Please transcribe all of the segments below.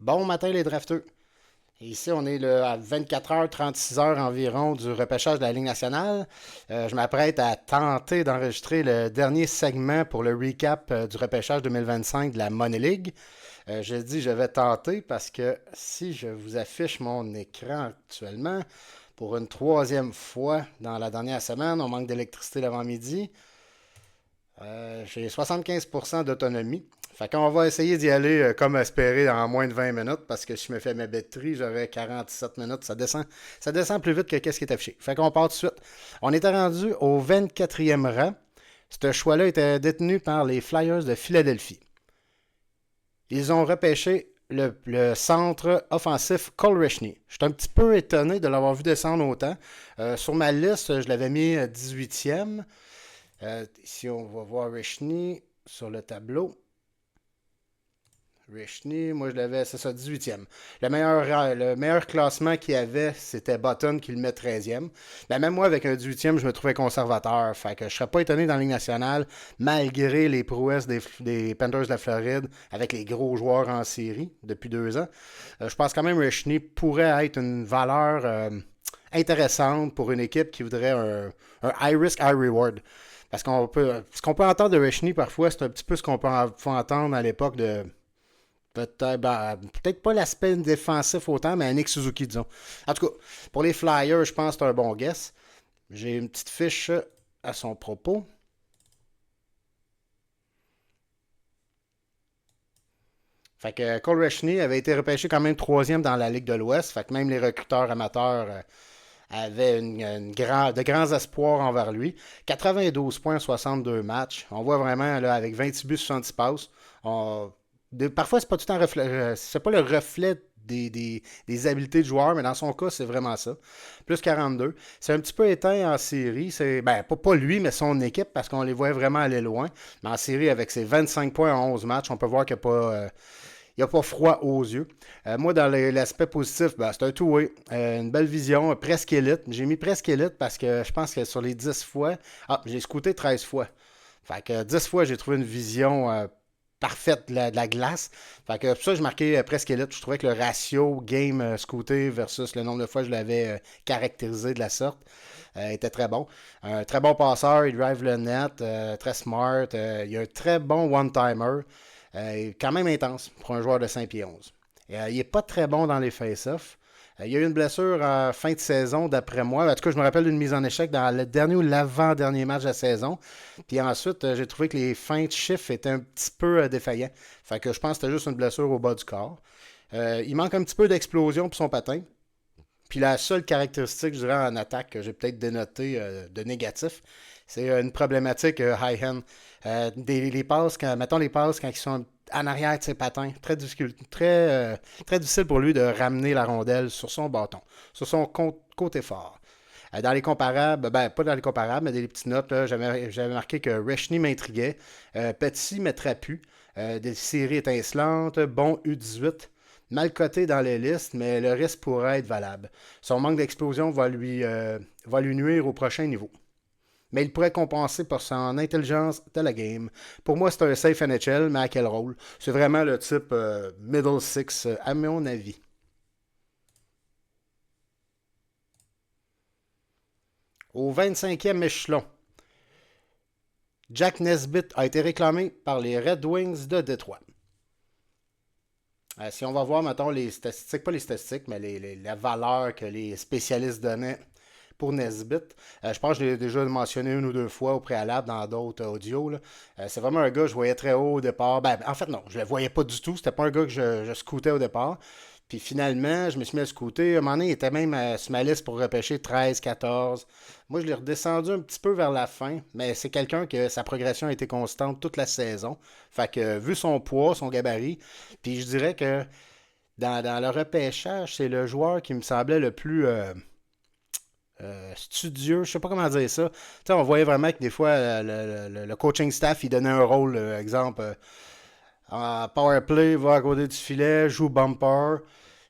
Bon matin les drafteux. Ici, on est à 24h, 36h environ du repêchage de la Ligue nationale. Je m'apprête à tenter d'enregistrer le dernier segment pour le recap du repêchage 2025 de la Money League. Je dis je vais tenter parce que si je vous affiche mon écran actuellement pour une troisième fois dans la dernière semaine, on manque d'électricité l'avant-midi. J'ai 75% d'autonomie. Fait qu'on va essayer d'y aller comme espéré en moins de 20 minutes parce que si je me fais ma batterie, j'aurai 47 minutes. Ça descend plus vite que qu'est-ce qui est affiché. Fait qu'on part tout de suite. On était rendu au 24e rang. Ce choix-là était détenu par les Flyers de Philadelphie. Ils ont repêché le centre offensif Cole Rishney. Je suis un petit peu étonné de l'avoir vu descendre autant. Sur ma liste, je l'avais mis 18e. Ici, on va voir Rishney sur le tableau. Rishney, moi je l'avais, c'est ça, 18e. Le meilleur classement qu'il y avait, c'était Button qui le met 13e. Ben, même moi, avec un 18e, je me trouvais conservateur. Fait que je serais pas étonné dans la Ligue nationale, malgré les prouesses des Panthers de la Floride, avec les gros joueurs en série depuis 2 ans. Je pense quand même que Rishney pourrait être une valeur intéressante pour une équipe qui voudrait un high risk, high reward. Parce ce qu'on peut entendre de Rishney parfois, c'est un petit peu ce qu'on peut entendre à l'époque de peut-être pas l'aspect défensif autant, mais un Nick Suzuki, disons. En tout cas, pour les Flyers, je pense que c'est un bon guess. J'ai une petite fiche à son propos. Fait que Cole Reshney avait été repêché quand même troisième dans la Ligue de l'Ouest. Fait que même les recruteurs amateurs avaient de grands espoirs envers lui. 92 points, 62 matchs. On voit vraiment là, avec 28 buts, 70 passes. Parfois, c'est pas tout en reflet, c'est pas le reflet des habiletés de joueur, mais dans son cas, c'est vraiment ça. Plus 42. C'est un petit peu éteint en série. C'est, ben, pas lui, mais son équipe, parce qu'on les voit vraiment aller loin. Mais en série, avec ses 25 points en 11 matchs, on peut voir qu'il n'y a pas froid aux yeux. Moi, dans l'aspect positif, ben, c'est un two-way. Une belle vision, presque élite. J'ai mis presque élite parce que je pense que sur les 10 fois, j'ai scouté 13 fois. Fait que 10 fois, j'ai trouvé une vision parfaite de la glace. Fait que pour ça, j'ai marqué presque élite. Je trouvais que le ratio game scouté versus le nombre de fois que je l'avais caractérisé de la sorte était très bon. Un très bon passeur, il drive le net, très smart. Il a un très bon one-timer. Quand même intense pour un joueur de 5 pieds 11. Il n'est pas très bon dans les face-offs. Il y a eu une blessure en fin de saison, d'après moi. En tout cas, je me rappelle d'une mise en échec dans le dernier ou l'avant-dernier match de la saison. Puis ensuite, j'ai trouvé que les fins de chiffre étaient un petit peu défaillants. Fait que je pense que c'était juste une blessure au bas du corps. Il manque un petit peu d'explosion pour son patin. Puis la seule caractéristique, je dirais, en attaque que j'ai peut-être dénoté de négatif, c'est une problématique high hand. Les passes, mettons les passes quand ils sont en arrière de ses patins, très difficile pour lui de ramener la rondelle sur son bâton, sur son côté fort. Dans les comparables, ben pas dans les comparables, mais des petites notes, là, j'avais marqué que Reshney m'intriguait. Petit mais trapu. Des séries étincelantes, bon U18. Mal coté dans les listes, mais le risque pourrait être valable. Son manque d'explosion va lui nuire au prochain niveau. Mais il pourrait compenser par son intelligence de la game. Pour moi, c'est un safe NHL, mais à quel rôle? C'est vraiment le type middle six, à mon avis. Au 25e échelon, Jack Nesbitt a été réclamé par les Red Wings de Détroit. Si on va voir, mettons, les statistiques, pas les statistiques, mais la valeur que les spécialistes donnaient pour Nesbitt. Je pense que je l'ai déjà mentionné une ou deux fois au préalable dans d'autres audios. Là. C'est vraiment un gars que je voyais très haut au départ. Ben, en fait, non, je ne le voyais pas du tout. C'était pas un gars que je scoutais au départ. Puis finalement, je me suis mis à scouter. À un moment donné, il était même sur ma liste pour repêcher 13, 14. Moi, je l'ai redescendu un petit peu vers la fin, mais c'est quelqu'un que sa progression a été constante toute la saison. Fait que, vu son poids, son gabarit, puis je dirais que dans le repêchage, c'est le joueur qui me semblait le plus studieux, je sais pas comment dire ça. Tu sais, on voyait vraiment que des fois, le coaching staff, il donnait un rôle, exemple, en power play, va à côté du filet, joue bumper.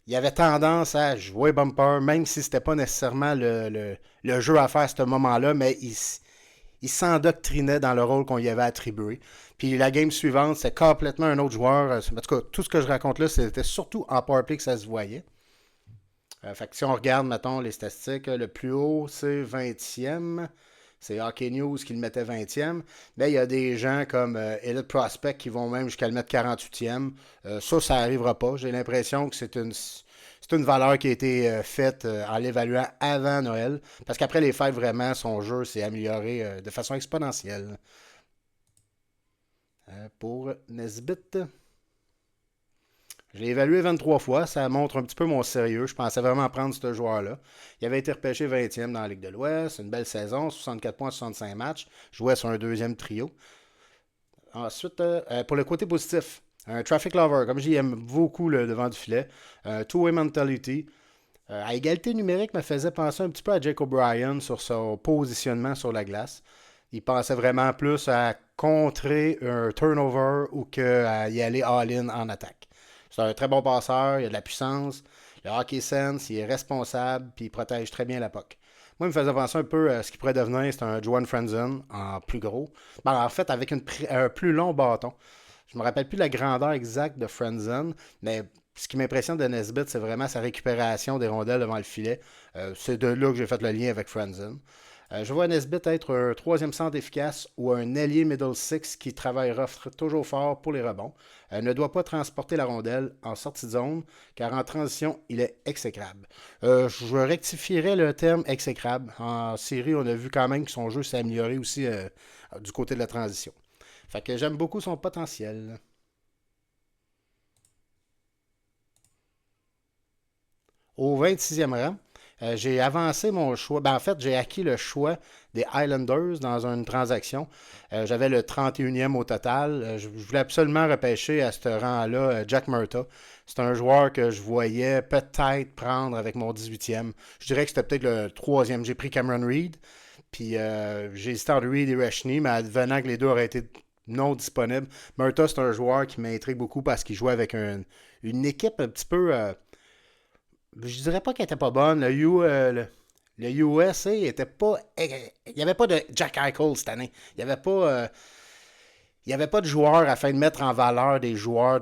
Il avait tendance à jouer bumper, même si c'était pas nécessairement le jeu à faire à ce moment-là, mais il s'endoctrinait dans le rôle qu'on lui avait attribué. Puis la game suivante, c'est complètement un autre joueur. En tout cas, tout ce que je raconte là, c'était surtout en powerplay que ça se voyait. Fait que si on regarde, mettons, les statistiques, le plus haut, c'est 20e. C'est Hockey News qui le mettait 20e. Mais il y a des gens comme Elite Prospect qui vont même jusqu'à le mettre 48e. Ça n'arrivera pas. J'ai l'impression que c'est une valeur qui a été faite en l'évaluant avant Noël. Parce qu'après les fêtes, vraiment, son jeu s'est amélioré de façon exponentielle. Pour Nesbitt. Je l'ai évalué 23 fois. Ça montre un petit peu mon sérieux. Je pensais vraiment prendre ce joueur-là. Il avait été repêché 20e dans la Ligue de l'Ouest. Une belle saison, 64 points, 65 matchs. Jouait sur un deuxième trio. Ensuite, pour le côté positif, un traffic lover, comme j'aime beaucoup le devant du filet. Two-way mentality. À égalité numérique, me faisait penser un petit peu à Jake O'Brien sur son positionnement sur la glace. Il pensait vraiment plus à contrer un turnover ou qu'à y aller all-in en attaque. C'est un très bon passeur, il a de la puissance, le hockey sense, il est responsable, puis il protège très bien la puck. Moi, il me faisait penser un peu à ce qu'il pourrait devenir, c'est un Johan Franzen en plus gros. Ben, en fait, avec un plus long bâton. Je me rappelle plus la grandeur exacte de Franzen, mais ce qui m'impressionne de Nesbitt, c'est vraiment sa récupération des rondelles devant le filet. C'est de là que j'ai fait le lien avec Franzen. Je vois Nesbitt être un troisième centre efficace ou un ailier middle six qui travaillera toujours fort pour les rebonds. Ne doit pas transporter la rondelle en sortie de zone, car en transition, il est exécrable. Je rectifierais le terme exécrable. En série, on a vu quand même que son jeu s'est amélioré aussi du côté de la transition. Fait que j'aime beaucoup son potentiel. Au 26e rang, j'ai avancé mon choix. Ben, en fait, j'ai acquis le choix des Highlanders dans une transaction. J'avais le 31e au total. Je voulais absolument repêcher à ce rang-là Jack Murtaugh. C'est un joueur que je voyais peut-être prendre avec mon 18e. Je dirais que c'était peut-être le troisième. J'ai pris Cameron Reed. Puis j'ai hésité entre Reed et Reshny, mais advenant que les deux auraient été non disponibles. Murtaugh, c'est un joueur qui m'intrigue beaucoup parce qu'il jouait avec une équipe un petit peu je dirais pas qu'elle était pas bonne. Le USA était pas. Il n'y avait pas de Jack Eichel cette année. Il y avait pas de joueurs afin de mettre en valeur des joueurs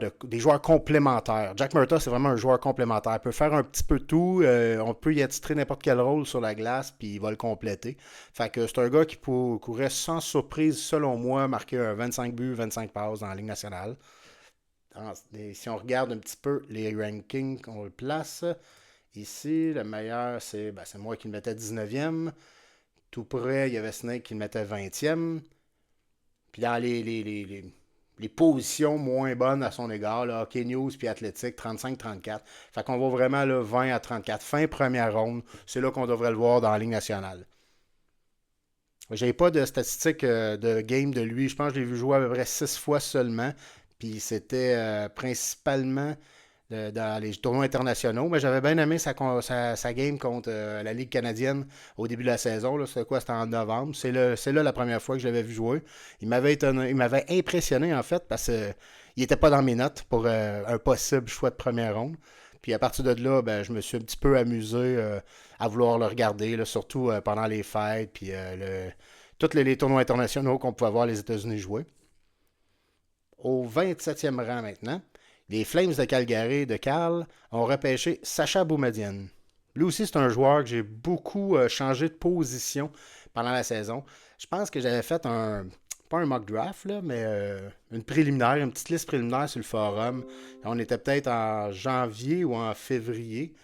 complémentaires. Jack Murtaugh, c'est vraiment un joueur complémentaire. Il peut faire un petit peu tout. On peut y attitrer n'importe quel rôle sur la glace, puis il va le compléter. Fait que c'est un gars qui pourrait sans surprise, selon moi, marquer un 25 buts, 25 passes dans la Ligue nationale. Si on regarde un petit peu les rankings qu'on le place, ici, le meilleur, c'est moi qui le mettais 19e. Tout près, il y avait Snake qui le mettait 20e. Puis dans les positions moins bonnes à son égard, là, Hockey News puis Athletic, 35-34. Fait qu'on va vraiment là, 20 à 34. Fin première ronde, c'est là qu'on devrait le voir dans la Ligue nationale. J'ai pas de statistiques de game de lui. Je pense que je l'ai vu jouer à peu près 6 fois seulement. Puis c'était principalement dans les tournois internationaux. Mais j'avais bien aimé sa game contre la Ligue canadienne au début de la saison. Là. C'était quoi? C'était en novembre. C'est là la première fois que je l'avais vu jouer. Il m'avait impressionné en fait parce qu'il n'était pas dans mes notes pour un possible choix de première ronde. Puis à partir de là, ben, je me suis un petit peu amusé à vouloir le regarder, là, surtout pendant les fêtes, puis tous les tournois internationaux qu'on pouvait voir les États-Unis jouer. Au 27e rang maintenant, les Flames de Calgary de Carl ont repêché Sacha Boumedienne. Lui aussi, c'est un joueur que j'ai beaucoup changé de position pendant la saison. Je pense que j'avais fait pas un mock draft, là, mais une préliminaire, une petite liste préliminaire sur le forum. On était peut-être en janvier ou en février.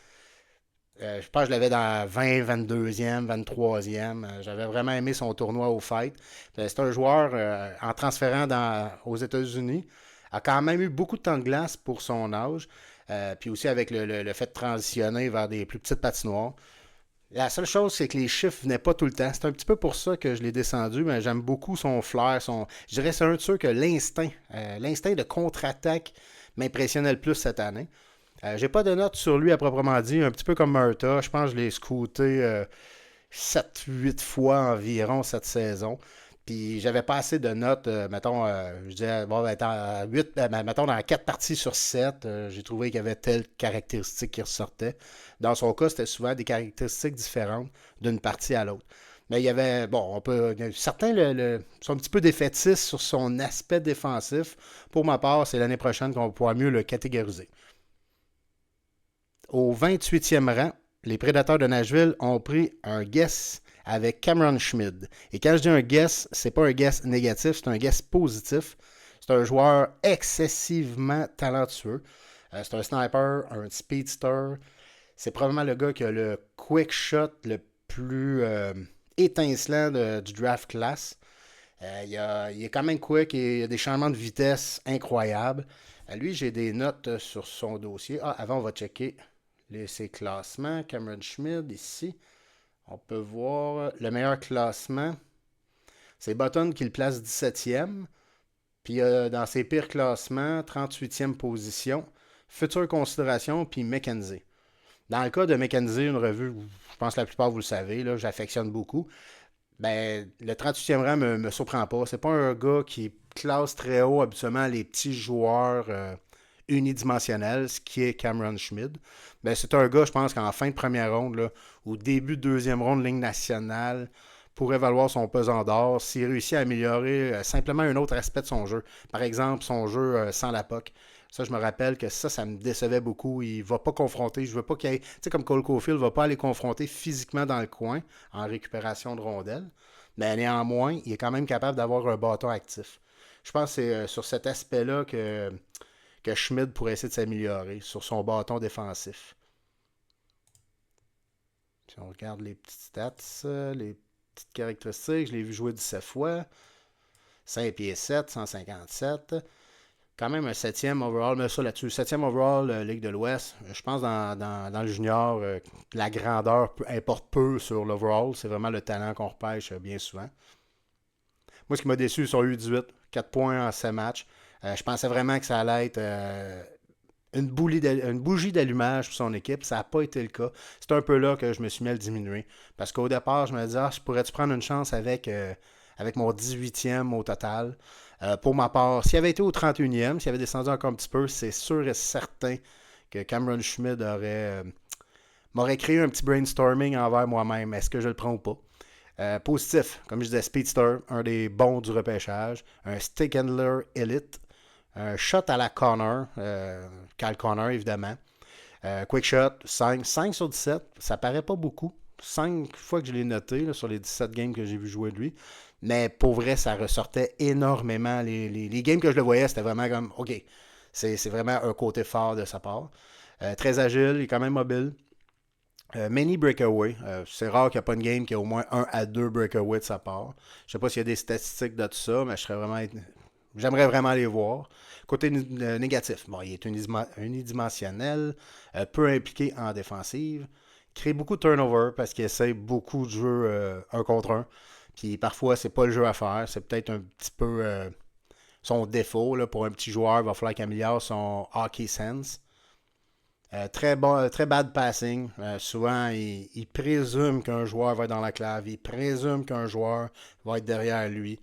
Je pense que je l'avais dans 20, 22e, 23e. J'avais vraiment aimé son tournoi au fight. C'est un joueur, en transférant aux États-Unis, a quand même eu beaucoup de temps de glace pour son âge. Puis aussi avec le fait de transitionner vers des plus petites patinoires. La seule chose, c'est que les chiffres venaient pas tout le temps. C'est un petit peu pour ça que je l'ai descendu, mais j'aime beaucoup son flair. Je dirais que c'est un de ceux que l'instinct de contre-attaque m'impressionnait le plus cette année. J'ai pas de notes sur lui à proprement dit, un petit peu comme Murtaugh. Je pense que je l'ai scouté 7-8 fois environ cette saison. Puis j'avais pas assez de notes, mettons, je disais, bon, ben, mettons, dans 4 parties sur 7, j'ai trouvé qu'il y avait telle caractéristique qui ressortait. Dans son cas, c'était souvent des caractéristiques différentes d'une partie à l'autre. Mais il y avait, bon, certains sont un petit peu défaitistes sur son aspect défensif. Pour ma part, c'est l'année prochaine qu'on va pouvoir mieux le catégoriser. Au 28e rang, les Prédateurs de Nashville ont pris un guess avec Cameron Schmid. Et quand je dis un guess, c'est pas un guess négatif, c'est un guess positif. C'est un joueur excessivement talentueux. C'est un sniper, un speedster. C'est probablement le gars qui a le quick shot le plus étincelant du draft class. Il est quand même quick et il a des changements de vitesse incroyables. Lui, j'ai des notes sur son dossier. Ah, avant, on va checker ses classements. Cameron Schmid, ici. On peut voir le meilleur classement. C'est Button qui le place 17e. Puis dans ses pires classements, 38e position. Future considération, puis McKenzie. Dans le cas de McKenzie, une revue, je pense que la plupart vous le savez, là, j'affectionne beaucoup. Ben, le 38e rang me surprend pas. C'est pas un gars qui classe très haut habituellement les petits joueurs unidimensionnels, ce qui est Cameron Schmid. Ben, c'est un gars, je pense qu'en fin de première ronde, là, ou début de deuxième ronde, ligne nationale, pourrait valoir son pesant d'or s'il réussit à améliorer simplement un autre aspect de son jeu. Par exemple, son jeu sans la POC. Ça, je me rappelle que ça me décevait beaucoup. Il ne va pas confronter. Je veux pas qu'il aille. Tu sais, comme Cole Caulfield ne va pas aller confronter physiquement dans le coin en récupération de rondelles. Mais néanmoins, il est quand même capable d'avoir un bâton actif. Je pense que c'est sur cet aspect-là que Schmid pourrait essayer de s'améliorer, sur son bâton défensif. Si on regarde les petites stats, les petites caractéristiques, je l'ai vu jouer 17 fois. 5 pieds 7, 157. Quand même un septième overall, mais ça là-dessus. Septième overall, Ligue de l'Ouest. Je pense dans le junior, la grandeur importe peu sur l'overall. C'est vraiment le talent qu'on repêche bien souvent. Moi, ce qui m'a déçu sur U18, 4 points en 7 matchs. Je pensais vraiment que ça allait être une bougie d'allumage pour son équipe. Ça n'a pas été le cas. C'est un peu là que je me suis mis à le diminuer. Parce qu'au départ, je me disais, je pourrais-tu prendre une chance avec mon 18e au total. Pour ma part, s'il avait été au 31e, s'il avait descendu encore un petit peu, c'est sûr et certain que Cameron Schmid m'aurait créé un petit brainstorming envers moi-même. Est-ce que je le prends ou pas? Positif, comme je disais, Speedster, un des bons du repêchage. Un Stick Handler Elite. Un shot à la Connor, Kyle Connor évidemment. Quick shot, 5 sur 17, ça paraît pas beaucoup. 5 fois que je l'ai noté là, sur les 17 games que j'ai vu jouer de lui. Mais pour vrai, ça ressortait énormément. Les games que je le voyais, c'était vraiment comme, OK, c'est vraiment un côté fort de sa part. Très agile, il est quand même mobile. Many breakaway. C'est rare qu'il n'y a pas une game qui a au moins 1 à 2 breakaways de sa part. Je sais pas s'il y a des statistiques de tout ça, mais j'aimerais vraiment les voir. Côté négatif, bon, il est unidimensionnel, peu impliqué en défensive, crée beaucoup de turnover parce qu'il essaie beaucoup de jeux 1 contre 1. Puis parfois, c'est pas le jeu à faire. C'est peut-être un petit peu son défaut. Là, pour un petit joueur, il va falloir qu'il améliore son hockey sense. Très bon, très bad passing. Souvent, il présume qu'un joueur va être dans la clave. Il présume qu'un joueur va être derrière lui.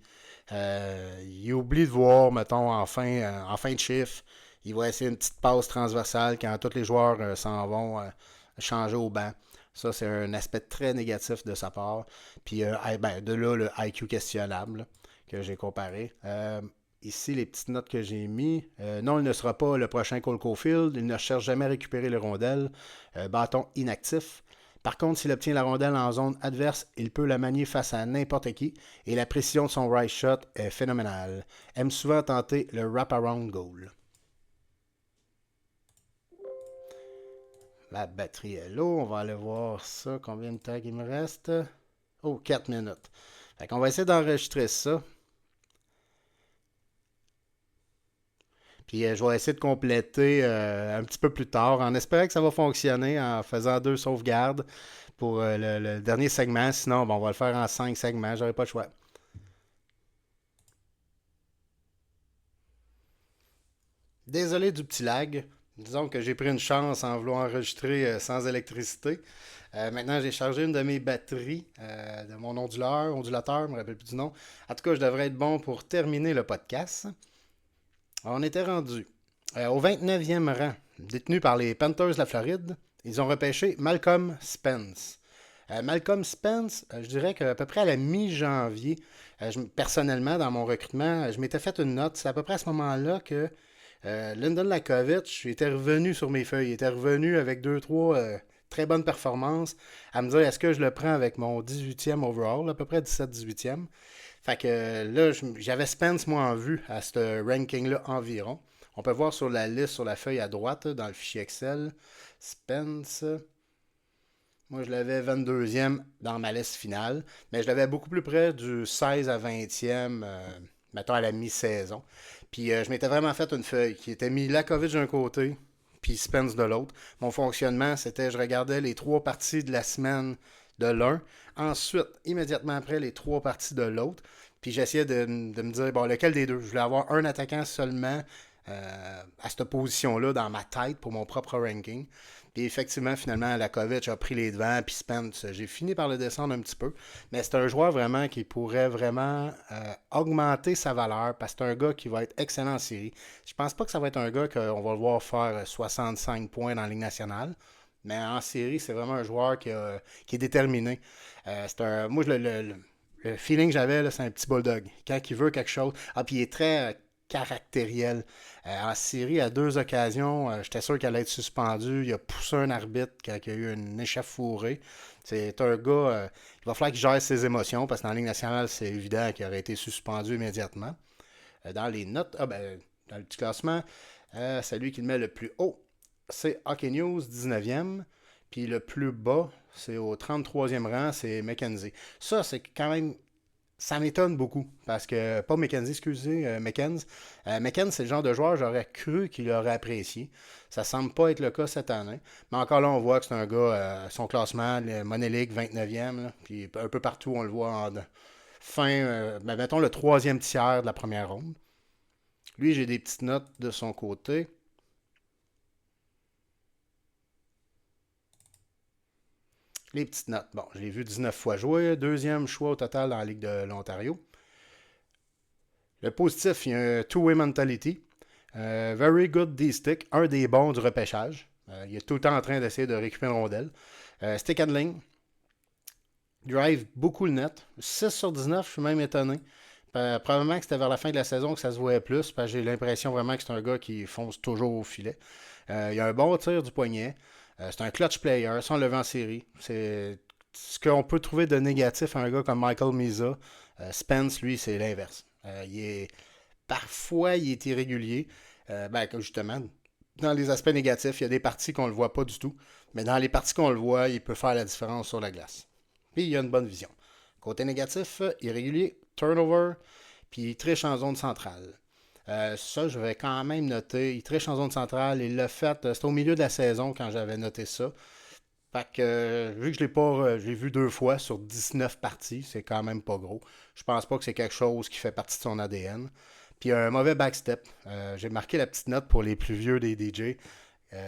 Il oublie de voir, mettons, en fin de chiffre, il va essayer une petite passe transversale quand tous les joueurs s'en vont changer au banc. Ça, c'est un aspect très négatif de sa part. Puis, de là, le IQ questionnable là, que j'ai comparé. Ici, les petites notes que j'ai mis. Non, il ne sera pas le prochain Cole Caulfield. Il ne cherche jamais à récupérer les rondelles. Bâton inactif. Par contre, s'il obtient la rondelle en zone adverse, il peut la manier face à n'importe qui. Et la précision de son right shot est phénoménale. Aime souvent tenter le wrap-around goal. La batterie est low. On va aller voir ça. Combien de tags il me reste? Oh, 4 minutes. Fait qu'on va essayer d'enregistrer ça. Puis je vais essayer de compléter un petit peu plus tard, en espérant que ça va fonctionner, en faisant 2 sauvegardes pour le dernier segment. Sinon, bon, on va le faire en 5 segments, j'aurai pas le choix. Désolé du petit lag. Disons que j'ai pris une chance en voulant enregistrer sans électricité. Maintenant, j'ai chargé une de mes batteries de mon ondulateur, je ne me rappelle plus du nom. En tout cas, je devrais être bon pour terminer le podcast. On était rendu au 29e rang, détenu par les Panthers de la Floride. Ils ont repêché Malcolm Spence. Malcolm Spence, je dirais qu'à peu près à la mi-janvier, personnellement, dans mon recrutement, je m'étais fait une note. C'est à peu près à ce moment-là que Lyndon Lakovic était revenu sur mes feuilles. Il était revenu avec deux, trois très bonnes performances à me dire est-ce que je le prends avec mon 18e overall, à peu près 17-18e. Fait que là, j'avais Spence, moi, en vue à ce ranking-là environ. On peut voir sur la liste, sur la feuille à droite, dans le fichier Excel, Spence. Moi, je l'avais 22e dans ma liste finale, mais je l'avais beaucoup plus près du 16 à 20e, mettons à la mi-saison. Puis je m'étais vraiment fait une feuille qui était mis Lakovic d'un côté, puis Spence de l'autre. Mon fonctionnement, c'était je regardais les trois parties de la semaine de l'un, ensuite, immédiatement après, les trois parties de l'autre, puis j'essayais de me dire, bon, lequel des deux? Je voulais avoir un attaquant seulement à cette position-là dans ma tête pour mon propre ranking. Puis effectivement, finalement, Lakovic a pris les devants, puis Spence, j'ai fini par le descendre un petit peu. Mais c'est un joueur vraiment qui pourrait vraiment augmenter sa valeur parce que c'est un gars qui va être excellent en série. Je pense pas que ça va être un gars qu'on va le voir faire 65 points dans la Ligue nationale. Mais en série, c'est vraiment un joueur qui est déterminé. Moi, le feeling que j'avais, là, c'est un petit bulldog. Quand il veut quelque chose. Ah, puis il est très caractériel. En série, à deux occasions, j'étais sûr qu'elle allait être suspendue. Il a poussé un arbitre quand il y a eu une échauffourée. C'est un gars, il va falloir qu'il gère ses émotions parce que dans la Ligue nationale, c'est évident qu'il aurait été suspendu immédiatement. Dans les notes, dans le petit classement, c'est lui qui le met le plus haut. C'est Hockey News, 19e. Puis le plus bas, c'est au 33e rang, c'est McKenzie. Ça, c'est quand même ça m'étonne beaucoup parce que, pas McKenzie, excusez, McKenzie. McKenzie, c'est le genre de joueur j'aurais cru qu'il aurait apprécié. Ça semble pas être le cas cette année. Mais encore là, on voit que c'est un gars, son classement, le Money League 29e, là, puis un peu partout, on le voit en fin, mettons le troisième tiers de la première ronde. Lui, j'ai des petites notes de son côté. Les petites notes. Bon, je l'ai vu 19 fois jouer. Deuxième choix au total dans la Ligue de l'Ontario. Le positif, il y a un two-way mentality. Very good D-stick, un des bons du repêchage. Il est tout le temps en train d'essayer de récupérer une rondelle. Stick handling, drive beaucoup le net. 6 sur 19, je suis même étonné. Probablement que c'était vers la fin de la saison que ça se voyait plus, parce que j'ai l'impression vraiment que c'est un gars qui fonce toujours au filet. Il a un bon tir du poignet. C'est un clutch player, sans lever en série. C'est ce qu'on peut trouver de négatif à un gars comme Michael Misa. Spence, lui, c'est l'inverse. Parfois, il est irrégulier. Justement, dans les aspects négatifs, il y a des parties qu'on ne le voit pas du tout. Mais dans les parties qu'on le voit, il peut faire la différence sur la glace. Puis il a une bonne vision. Côté négatif, irrégulier, turnover, puis il triche en zone centrale. Ça, je vais quand même noter. Il triche en zone centrale. Il l'a fait. C'était au milieu de la saison quand j'avais noté ça. Fait que, vu que je l'ai vu deux fois sur 19 parties, c'est quand même pas gros. Je pense pas que c'est quelque chose qui fait partie de son ADN. Puis un mauvais backstep. J'ai marqué la petite note pour les plus vieux des DJ.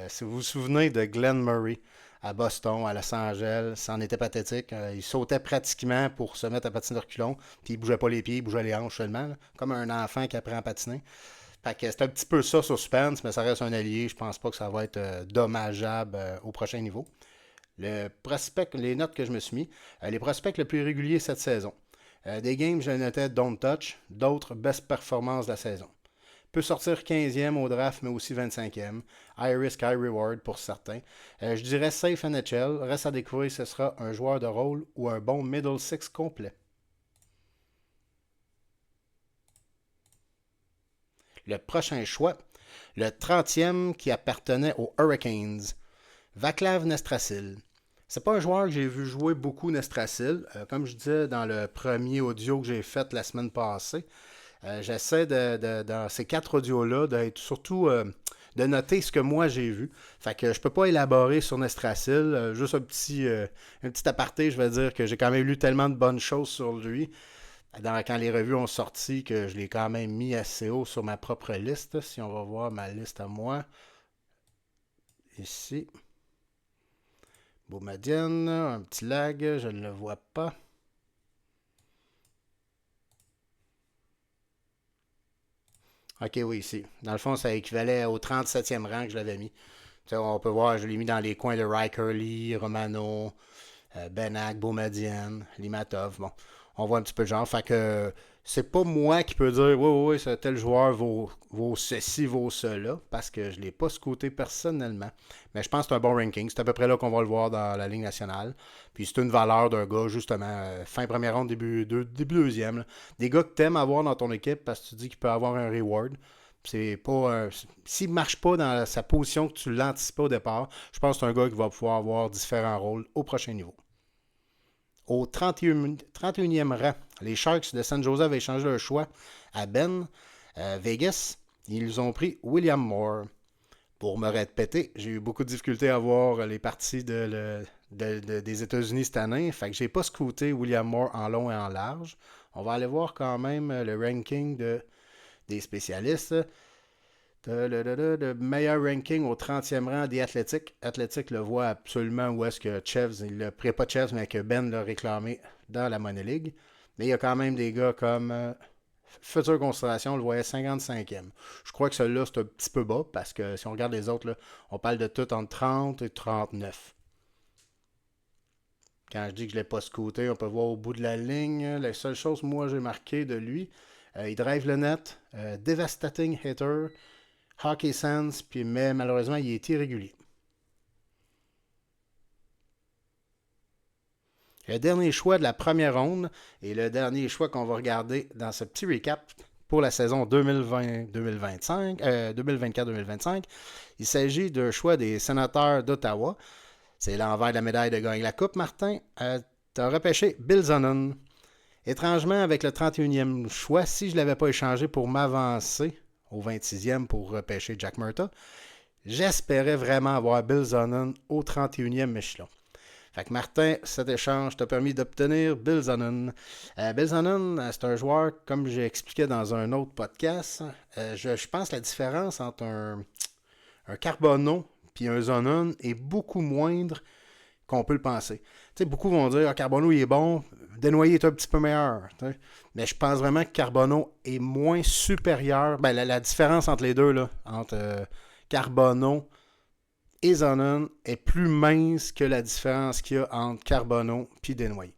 Si vous vous souvenez de Glenn Murray à Boston, à Los Angeles, c'en était pathétique. Il sautait pratiquement pour se mettre à patiner de reculons, puis il bougeait pas les pieds, il bougeait les hanches seulement, là, comme un enfant qui apprend à patiner. Fait que c'est un petit peu ça sur Spence, mais ça reste un allié. Je pense pas que ça va être dommageable au prochain niveau. Les notes que je me suis mis, les prospects les plus réguliers cette saison. Des games, je notais Don't Touch, d'autres Best Performance de la saison. Peut sortir 15e au draft, mais aussi 25e. High risk, high reward pour certains. Je dirais safe NHL. Reste à découvrir si ce sera un joueur de rôle ou un bon middle six complet. Le prochain choix, le 30e qui appartenait aux Hurricanes, Vaclav Nestrasil. C'est pas un joueur que j'ai vu jouer beaucoup Nestrasil. Comme je disais dans le premier audio que j'ai fait la semaine passée, j'essaie dans ces quatre audios-là d'être surtout de noter ce que moi j'ai vu. Fait que je peux pas élaborer sur Nestrasil. Juste un petit aparté, je vais dire que j'ai quand même lu tellement de bonnes choses sur lui quand les revues ont sorti que je l'ai quand même mis assez haut sur ma propre liste. Si on va voir ma liste à moi, ici. Boumadienne, un petit lag, je ne le vois pas. Ok, oui, ici. Dans le fond, ça équivalait au 37e rang que je l'avais mis. On peut voir, je l'ai mis dans les coins de Riker Lee, Romano, Benak, Boumedienne, Limatov. Bon, on voit un petit peu le genre. Fait que c'est pas moi qui peux dire oui, oui, tel joueur vaut ceci, vaut cela, parce que je ne l'ai pas scouté personnellement. Mais je pense que c'est un bon ranking. C'est à peu près là qu'on va le voir dans la Ligue nationale. Puis c'est une valeur d'un gars, justement, fin première ronde, début deuxième. Là. Des gars que tu aimes avoir dans ton équipe parce que tu dis qu'il peut avoir un reward. C'est pas s'il ne marche pas dans sa position que tu l'anticipais au départ, je pense que c'est un gars qui va pouvoir avoir différents rôles au prochain niveau. Au 31e rang, les Sharks de San Jose avaient échangé leur choix à Ben. Vegas, ils ont pris William Moore. Pour me répéter, j'ai eu beaucoup de difficultés à voir les parties des États-Unis cette année. Fait que j'ai pas scouté William Moore en long et en large. On va aller voir quand même le ranking des spécialistes. Le meilleur ranking au 30e rang des Athletic. Athletic le voit absolument où est-ce que Chevs, il l'a pris pas Chevs, mais que Ben l'a réclamé dans la Money League. Mais il y a quand même des gars comme Future Constellation, on le voyait 55e. Je crois que celui-là, c'est un petit peu bas parce que si on regarde les autres, là, on parle de tout entre 30 et 39. Quand je dis que je ne l'ai pas scouté, on peut voir au bout de la ligne. La seule chose que moi j'ai marqué de lui, il drive le net, devastating hitter, hockey sense, mais malheureusement, il est irrégulier. Le dernier choix de la première ronde et le dernier choix qu'on va regarder dans ce petit recap pour la saison 2024-2025, il s'agit d'un choix des Sénateurs d'Ottawa. C'est l'envers de la médaille de gagner la Coupe, Martin. Tu as repêché Bill Zonon. Étrangement, avec le 31e choix, si je ne l'avais pas échangé pour m'avancer au 26e pour repêcher Jack Murtaugh, j'espérais vraiment avoir Bill Zonon au 31e échelon. Fait que Martin, cet échange t'a permis d'obtenir Bill Zonon. Bill Zonon, c'est un joueur, comme j'ai expliqué dans un autre podcast, je pense que la différence entre un Carbonneau et un Zonon est beaucoup moindre qu'on peut le penser. T'sais, beaucoup vont dire ah, Carbonneau il est bon, Desnoyers est un petit peu meilleur. T'sais. Mais je pense vraiment que Carbonneau est moins supérieur. Ben, la différence entre les deux, là, entre Carbonneau et Zonon, est plus mince que la différence qu'il y a entre Carbonneau et Desnoyers.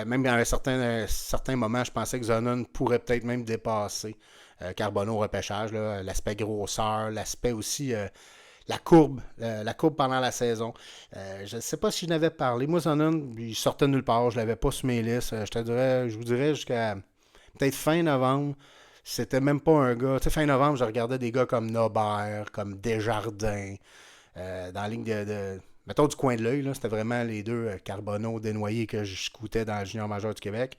Même à certains moments, je pensais que Zonon pourrait peut-être même dépasser Carbonneau au repêchage. Là, l'aspect grosseur, l'aspect aussi la courbe pendant la saison. Je ne sais pas si je n'avais parlé. Moi, Zonon, il sortait de nulle part. Je ne l'avais pas sur mes listes. Je vous dirais jusqu'à peut-être fin novembre. C'était même pas un gars. Tu sais, fin novembre, je regardais des gars comme Nobert, comme Desjardins, dans la ligne mettons du coin de l'œil. C'était vraiment les deux, Carbonneau, Desnoyers, que je scoutais dans le junior majeur du Québec.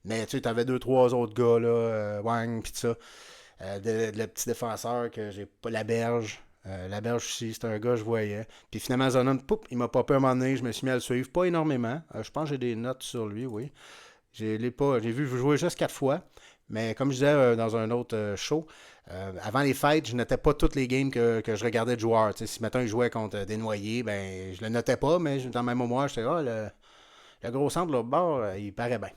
Mais tu sais, t'avais deux, trois autres gars, là, Wang, pis ça. Le petit défenseur que j'ai pas, la berge. La berge aussi, c'est un gars que je voyais. Puis finalement, Zonon, il m'a pas pu à un moment donné, je me suis mis à le suivre. Pas énormément. Je pense que j'ai des notes sur lui, oui. J'ai vu jouer juste 4 fois. Mais comme je disais dans un autre show, avant les fêtes, je notais pas toutes les games que je regardais de joueurs. T'sais, si maintenant il jouait contre Desnoyers, ben je le notais pas, mais dans ma mémoire, j'étais le gros centre de l'autre bord, il paraît bien.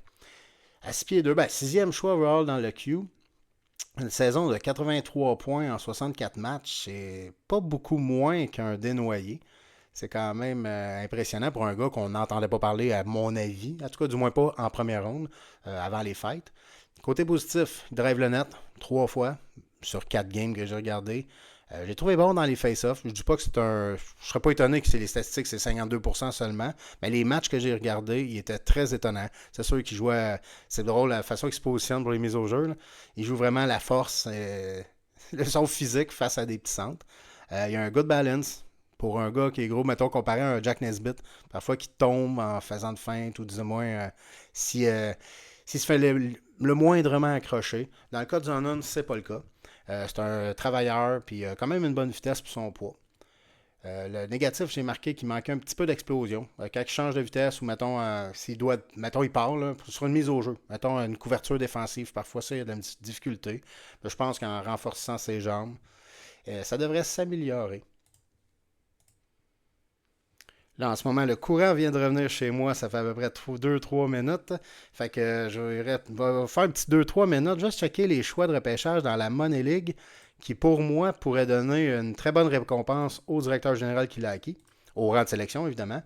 À 6 pieds 2, ben, 6e choix overall dans le Q. Une saison de 83 points en 64 matchs, c'est pas beaucoup moins qu'un Desnoyers. C'est quand même impressionnant pour un gars qu'on n'entendait pas parler, à mon avis. En tout cas, du moins pas en première ronde, avant les fêtes. Côté positif, il drive le net 3 fois sur 4 games que j'ai regardé. J'ai trouvé bon dans les face-offs. Je dis pas que c'est un. Je serais pas étonné que c'est les statistiques, c'est 52% seulement. Mais les matchs que j'ai regardés, ils étaient très étonnants. C'est sûr qu'il jouait. C'est drôle la façon qu'il se positionne pour les mises au jeu. Là. Il joue vraiment la force, le son physique face à des petits centres. Il y a un good balance. Pour un gars qui est gros, mettons, comparé à un Jack Nesbitt, parfois qui tombe en faisant de feinte ou du moins s'il se fait le moindrement accroché. Dans le cas de Zonon, c'est pas le cas. C'est un travailleur, puis quand même une bonne vitesse pour son poids. Le négatif, j'ai marqué qu'il manquait un petit peu d'explosion. Quand il change de vitesse ou, mettons, s'il doit, mettons, il part là, sur une mise au jeu. Mettons, une couverture défensive, parfois, ça, il y a de la difficulté. Je pense qu'en renforçant ses jambes, ça devrait s'améliorer. Là, en ce moment, le courant vient de revenir chez moi. Ça fait à peu près 2-3 minutes. Fait que je vais faire un petit 2-3 minutes. Juste checker les choix de repêchage dans la Money League qui, pour moi, pourrait donner une très bonne récompense au directeur général qui l'a acquis. Au rang de sélection, évidemment.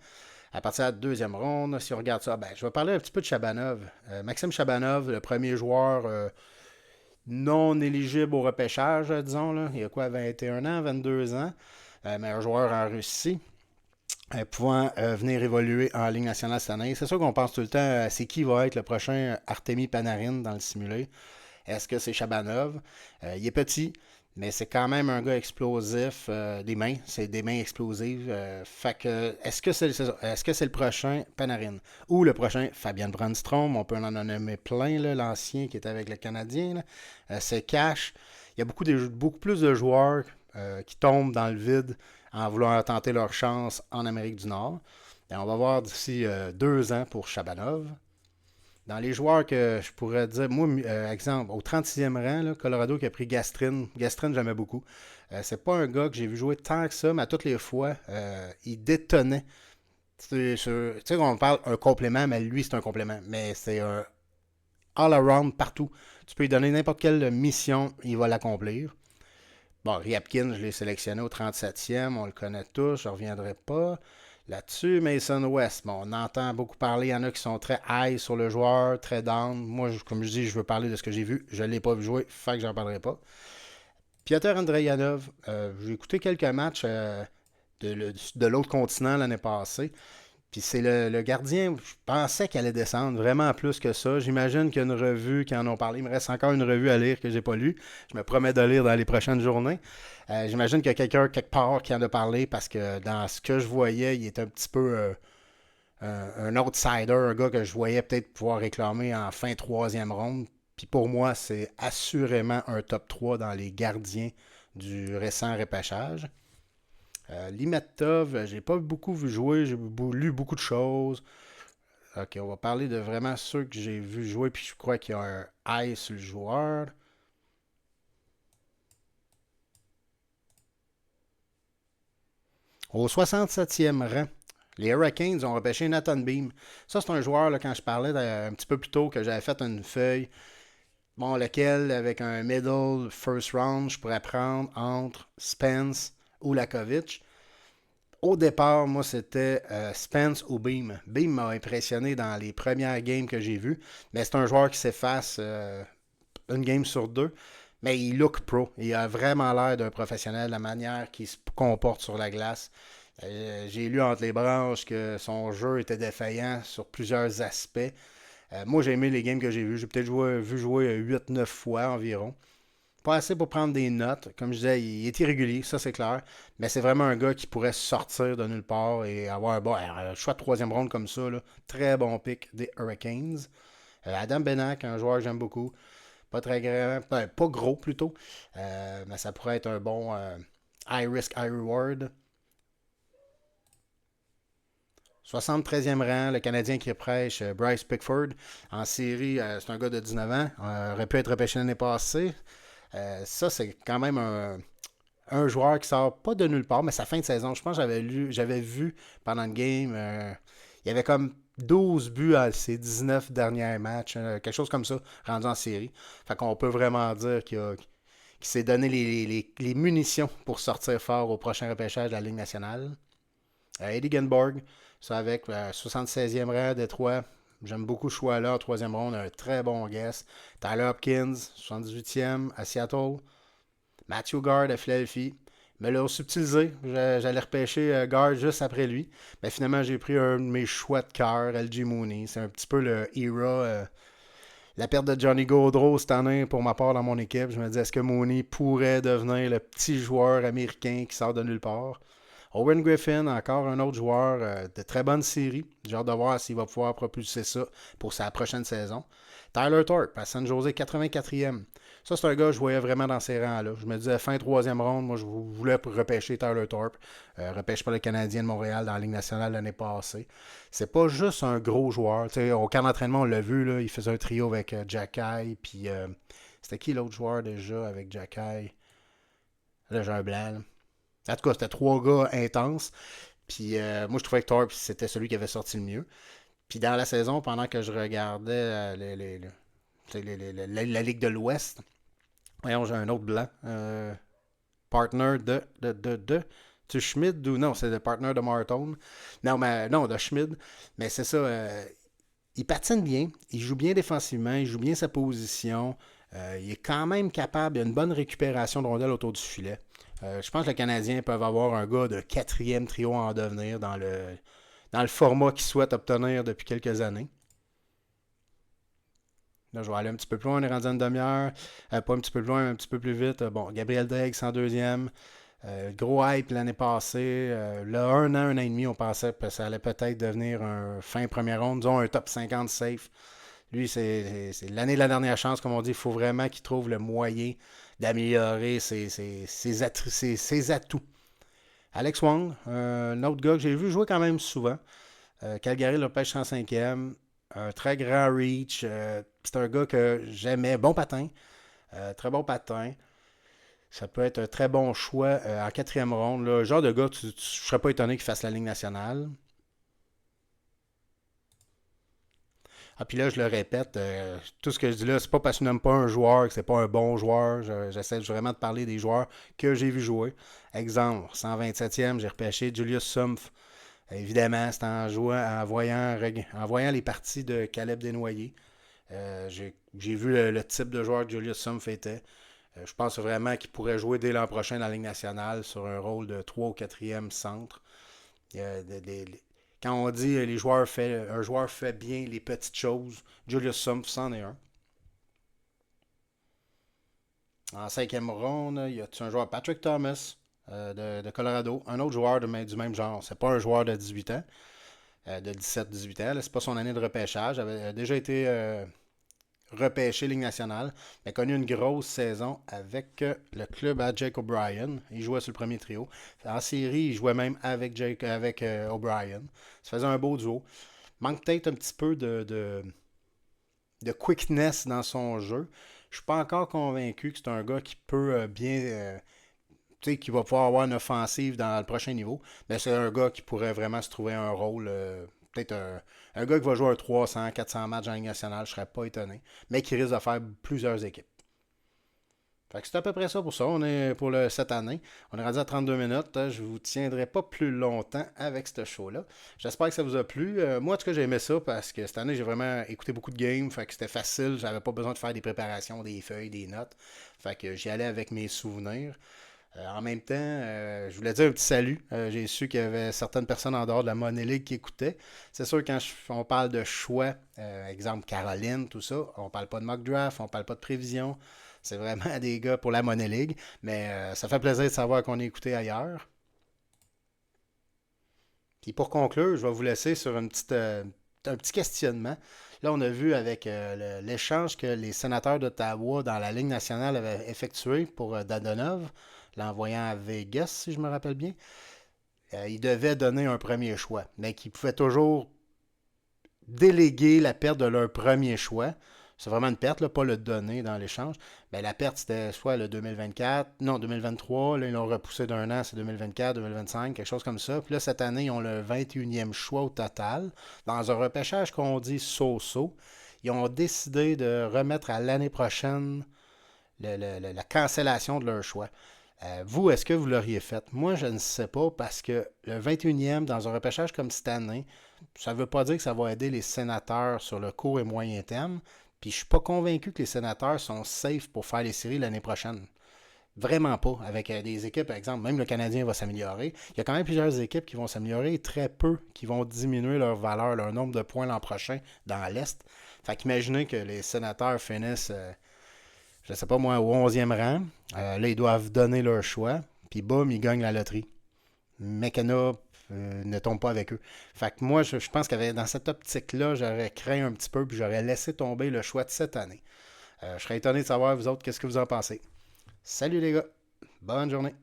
À partir de la deuxième ronde, si on regarde ça, ben, je vais parler un petit peu de Chabanov. Maxime Chabanov, le premier joueur non éligible au repêchage, disons. Là. Il y a quoi, 21 ans, 22 ans. Meilleur joueur en Russie. Pouvant venir évoluer en Ligue nationale cette année. C'est sûr qu'on pense tout le temps à c'est qui va être le prochain Artemi Panarin dans le simulé. Est-ce que c'est Chabanov? Il est petit, mais c'est quand même un gars explosif. Des mains, c'est des mains explosives. Fait que, est-ce que c'est le prochain Panarin? Ou le prochain Fabian Brandstrom? On peut en nommer plein, là, l'ancien qui était avec le Canadien. C'est Cash. Il y a beaucoup plus de joueurs qui tombent dans le vide en voulant tenter leur chance en Amérique du Nord. Et on va voir d'ici 2 ans pour Chabanov. Dans les joueurs que je pourrais dire, moi, exemple, au 36e rang, là, Colorado qui a pris Gastrin. Gastrin, j'aimais beaucoup. C'est pas un gars que j'ai vu jouer tant que ça, mais à toutes les fois, il détonnait. Tu sais, on parle un complément, mais lui, c'est un complément. Mais c'est un all-around partout. Tu peux lui donner n'importe quelle mission, il va l'accomplir. Bon, Ryabkin, je l'ai sélectionné au 37e, on le connaît tous, je ne reviendrai pas là-dessus. Mason West, bon, on entend beaucoup parler, il y en a qui sont très high sur le joueur, très down. Moi, comme je dis, je veux parler de ce que j'ai vu. Je ne l'ai pas vu jouer, fait que j'en parlerai pas. Piotr Andreyanov, j'ai écouté quelques matchs de l'autre continent l'année passée. Puis c'est le gardien, je pensais qu'elle allait descendre vraiment plus que ça. J'imagine qu'il y a une revue qui en ont parlé. Il me reste encore une revue à lire que j'ai pas lue. Je me promets de lire dans les prochaines journées. J'imagine qu'il y a quelqu'un quelque part qui en a parlé parce que dans ce que je voyais, il est un petit peu un outsider, un gars que je voyais peut-être pouvoir réclamer en fin troisième ronde. Puis pour moi, c'est assurément un top 3 dans les gardiens du récent repêchage. Limetov, j'ai pas beaucoup vu jouer, j'ai lu beaucoup de choses. Ok, on va parler de vraiment ceux que j'ai vu jouer, puis je crois qu'il y a un high sur le joueur. Au 67e rang, les Hurricanes ont repêché Nathan Beam. Ça, c'est un joueur, là, quand je parlais un petit peu plus tôt, que j'avais fait une feuille. Bon, lequel, avec un middle first round, je pourrais prendre entre Spence ou Lakovic. Au départ, moi, c'était Spence ou Beam. Beam m'a impressionné dans les premières games que j'ai vues, mais c'est un joueur qui s'efface une game sur deux. Mais il look pro. Il a vraiment l'air d'un professionnel, la manière qu'il se comporte sur la glace. J'ai lu entre les branches que son jeu était défaillant sur plusieurs aspects. Moi, j'ai aimé les games que j'ai vus. J'ai peut-être vu jouer 8-9 fois environ. Pas assez pour prendre des notes. Comme je disais, il est irrégulier, ça c'est clair. Mais c'est vraiment un gars qui pourrait sortir de nulle part et avoir un choix de troisième ronde comme ça. Là. Très bon pick des Hurricanes. Adam Benak, un joueur que j'aime beaucoup. Pas très grand, pas gros plutôt. Mais ça pourrait être un bon high risk, high reward. 73e rang, le Canadien qui prêche Bryce Pickford. En série, c'est un gars de 19 ans. Aurait pu être repêché l'année passée. Ça, c'est quand même un joueur qui sort pas de nulle part, mais sa fin de saison, je pense que j'avais vu pendant le game, il y avait comme 12 buts à ses 19 derniers matchs, quelque chose comme ça, rendu en série. Fait qu'on peut vraiment dire qu'il s'est donné les munitions pour sortir fort au prochain repêchage de la Ligue nationale. Eddie Genborg, ça avec 76e rang, Détroit. J'aime beaucoup ce choix-là en troisième ronde, un très bon guess. Tyler Hopkins, 78e à Seattle. Matthew Guard à Philadelphie. Mais là, subtilisé, j'allais repêcher Guard juste après lui. Mais finalement, j'ai pris un de mes choix de cœur, LG Mooney. C'est un petit peu le era. La perte de Johnny Gaudreau cette année, pour ma part, dans mon équipe. Je me disais, est-ce que Mooney pourrait devenir le petit joueur américain qui sort de nulle part? Owen Griffin, encore un autre joueur de très bonne série. J'ai hâte de voir s'il va pouvoir propulser ça pour sa prochaine saison. Tyler Thorpe à San Jose, 84e. Ça, c'est un gars que je voyais vraiment dans ces rangs-là. Je me disais, fin troisième ronde, moi, je voulais repêcher Tyler Thorpe. Repêche pas le Canadien de Montréal dans la Ligue nationale l'année passée. C'est pas juste un gros joueur. T'sais, au camp d'entraînement, on l'a vu, là, il faisait un trio avec Jack Eye. Puis, c'était qui l'autre joueur déjà avec Jack Eye? Là, j'ai un blanc. Là. En tout cas, c'était trois gars intenses. Puis moi, je trouvais que Thorpe, c'était celui qui avait sorti le mieux. Puis dans la saison, pendant que je regardais la Ligue de l'Ouest, voyons, j'ai un autre blanc. Partner de. Tu Schmid ou non, c'est le partner de Martone. Non, mais non, de Schmid. Mais c'est ça. Il patine bien, il joue bien défensivement, il joue bien sa position. Il est quand même capable, il a une bonne récupération de rondelles autour du filet. Je pense que les Canadiens peuvent avoir un gars de quatrième trio en devenir dans le format qu'ils souhaitent obtenir depuis quelques années. Là, je vais aller un petit peu plus loin, on est rendu à une demi-heure. Pas un petit peu plus loin, un petit peu plus vite. Bon, Gabriel Daigle, 102e. Gros hype l'année passée. Là, un an et demi, on pensait que ça allait peut-être devenir un fin première ronde, disons un top 50 safe. Lui, c'est l'année de la dernière chance, comme on dit. Il faut vraiment qu'il trouve le moyen d'améliorer ses atouts. Alex Wong, un autre gars que j'ai vu jouer quand même souvent. Calgary le pêche 105e. Un très grand reach. C'est un gars que j'aimais. Bon patin. Très bon patin. Ça peut être un très bon choix en quatrième ronde. Là. Le genre de gars, je ne serais pas étonné qu'il fasse la Ligue nationale. Ah, puis là, je le répète, tout ce que je dis là, c'est pas parce que je n'aime pas un joueur que c'est pas un bon joueur. J'essaie vraiment de parler des joueurs que j'ai vu jouer. Exemple, 127e, j'ai repêché Julius Sumpf. Évidemment, c'est en voyant les parties de Caleb Desnoyers. J'ai vu le type de joueur que Julius Sumpf était. Je pense vraiment qu'il pourrait jouer dès l'an prochain dans la Ligue nationale sur un rôle de 3 ou 4e centre. Quand on dit un joueur fait bien les petites choses, Julius Sumpf c'en est un. En cinquième ronde, il y a un joueur Patrick Thomas de Colorado, un autre joueur du même genre. C'est pas un joueur de 18 ans, de 17-18 ans. C'est pas son année de repêchage. Il avait déjà été repêché Ligue nationale. Il a connu une grosse saison avec le club à Jake O'Brien. Il jouait sur le premier trio. En série, il jouait même avec O'Brien. Ça faisait un beau duo. Manque peut-être un petit peu de quickness dans son jeu. Je suis pas encore convaincu que c'est un gars qui peut bien. Tu sais, qui va pouvoir avoir une offensive dans le prochain niveau. Mais c'est un gars qui pourrait vraiment se trouver un rôle. Peut-être un gars qui va jouer un 300, 400 matchs en Ligue nationale, je serais pas étonné. Mais qui risque de faire plusieurs équipes. Fait que c'est à peu près ça pour ça. On est pour cette année. On est rendu à 32 minutes. Je vous tiendrai pas plus longtemps avec ce show-là. J'espère que ça vous a plu. Moi, en tout cas, j'ai aimé ça parce que cette année, j'ai vraiment écouté beaucoup de games. Fait que c'était facile. J'avais pas besoin de faire des préparations, des feuilles, des notes. Fait que j'y allais avec mes souvenirs. En même temps, je voulais dire un petit salut. J'ai su qu'il y avait certaines personnes en dehors de la Money League qui écoutaient. C'est sûr, quand on parle de choix, exemple Caroline, tout ça, on parle pas de mock draft, on parle pas de prévision. C'est vraiment des gars pour la Money League. Mais ça fait plaisir de savoir qu'on est écouté ailleurs. Puis pour conclure, je vais vous laisser sur un petit questionnement. Là, on a vu avec l'échange que les sénateurs d'Ottawa dans la Ligue nationale avaient effectué pour Dadonov, l'envoyant à Vegas, si je me rappelle bien. Ils devaient donner un premier choix, mais qu'ils pouvaient toujours déléguer la perte de leur premier choix. C'est vraiment une perte, là, pas le donner dans l'échange. Ben, la perte, c'était soit le 2024, non, 2023. Là, ils l'ont repoussé d'un an, c'est 2024, 2025, quelque chose comme ça. Puis là, cette année, ils ont le 21e choix au total. Dans un repêchage qu'on dit so-so, ils ont décidé de remettre à l'année prochaine la cancellation de leur choix. Vous, est-ce que vous l'auriez fait? Moi, je ne sais pas parce que le 21e, dans un repêchage comme cette année, ça ne veut pas dire que ça va aider les sénateurs sur le court et moyen terme. Puis je suis pas convaincu que les sénateurs sont safe pour faire les séries l'année prochaine. Vraiment pas. Avec des équipes, par exemple, même le Canadien va s'améliorer. Il y a quand même plusieurs équipes qui vont s'améliorer et très peu qui vont diminuer leur valeur, leur nombre de points l'an prochain dans l'Est. Fait qu'imaginez que les sénateurs finissent, je sais pas moi, au 11e rang. Là, ils doivent donner leur choix. Puis boum, ils gagnent la loterie. McKenna ne tombe pas avec eux. Fait que moi, je pense que dans cette optique-là, j'aurais craint un petit peu puis j'aurais laissé tomber le choix de cette année. Je serais étonné de savoir, vous autres, qu'est-ce que vous en pensez. Salut les gars. Bonne journée.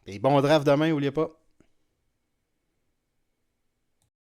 Et bon draft demain, n'oubliez pas.